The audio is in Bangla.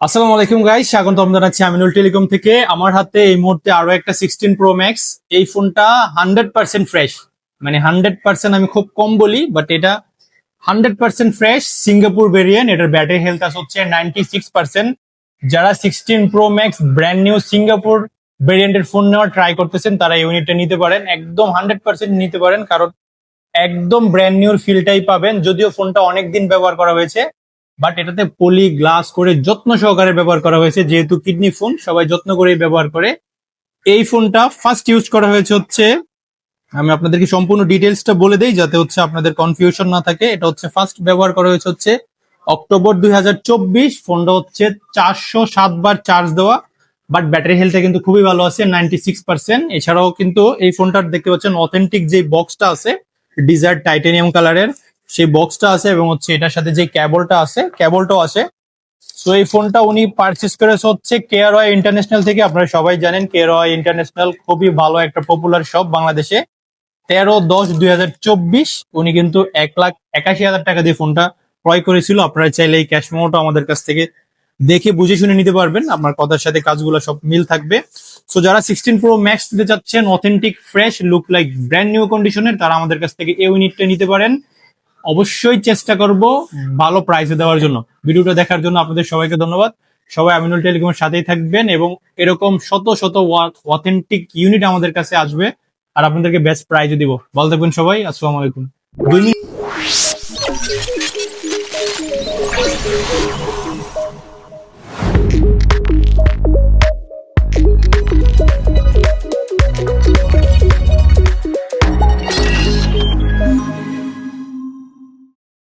আসসালামু আলাইকুম গাইস, স্বাগত জানাচ্ছি আমিনুল টেলিকম থেকে। আমার হাতে এই মুহূর্তে আরো একটা 16 Pro Max। এই ফোনটা 100% ফ্রেশ, মানে 100%। আমি খুব কম বলি, বাট এটা 100% ফ্রেশ সিঙ্গাপুর ভেরিয়েন্ট। এটার ব্যাটারি হেলথ আছে হচ্ছে 96%। যারা 16 Pro Max brand new Singapore ভেরিয়েন্টের ফোন নেওয়ার ট্রাই করতেছেন, তারা এই ইউনিটটা নিতে পারেন, একদম 100% নিতে পারেন, কারণ একদম ব্র্যান্ড নিউর ফিলটাই পাবেন। যদিও ফোনটা অনেক দিন ব্যবহার করা হয়েছে, বাট এটাতে পলি গ্লাস করে যত্ন সহকারে ব্যবহার করা হয়েছে। যেহেতু কিডনি ফোন, সবাই যত্ন করেই ব্যবহার করে। এই ফোনটা ফার্স্ট ইউজ করা হয়েছে হচ্ছে, আমি আপনাদেরকে সম্পূর্ণ ডিটেলসটা বলে দেই যাতে হচ্ছে আপনাদের কনফিউশন না থাকে। এটা হচ্ছে ফার্স্ট ব্যবহার করা হয়েছে হচ্ছে অক্টোবর 2024। ফোনটা হচ্ছে 407 বার চার্জ দেওয়া, বাট ব্যাটারি হেলথটা কিন্তু খুবই ভালো আছে, 96%। এছাড়াও কিন্তু এই ফোনটার দেখতে পাচ্ছেন অথেন্টিক যে বক্সটা আছে, ডিজার্ট টাইটানিয়াম কালারের সেই বক্সটা আছে, এবং হচ্ছে এটার সাথে যে কেবলটা আছে, কেবলটাও আছে। সো এই ফোনটা উনি পারচেস করেছে হচ্ছে কেআরওয়াই ইন্টারন্যাশনাল থেকে। আপনারা সবাই জানেন কেআরওয়াই ইন্টারন্যাশনাল খুবই ভালো একটা পপুলার শপ বাংলাদেশে। 13/10/2024 উনি কিন্তু 1,81,000 টাকা দিয়ে ফোনটা ক্রয় করেছিল। আপনারা চাইলে এই ক্যাশ মেমোটা আমাদের কাছ থেকে দেখে বুঝে শুনে নিতে পারবেন, আপনার কথার সাথে কাজগুলো সব মিল থাকবে। সো যারা 16 Pro Max নিতে চাচ্ছেন, authentic fresh look like brand new কন্ডিশনের, তারা আমাদের কাছ থেকে এই ইউনিটটা নিতে পারেন। অবশ্যই চেষ্টা করব ভালো প্রাইসে দেওয়ার জন্য। ভিডিওটা দেখার জন্য আপনাদের সবাইকে ধন্যবাদ। সবাই আমিনুল টেলিকমের সাথেই থাকবেন, এবং এরকম শত শত অথেন্টিক ইউনিট আমাদের কাছে আসবে, আর আপনাদেরকে বেস্ট প্রাইজে দিব। ভালো থাকবেন সবাই, আসসালামু আলাইকুম। 2 মিনিট।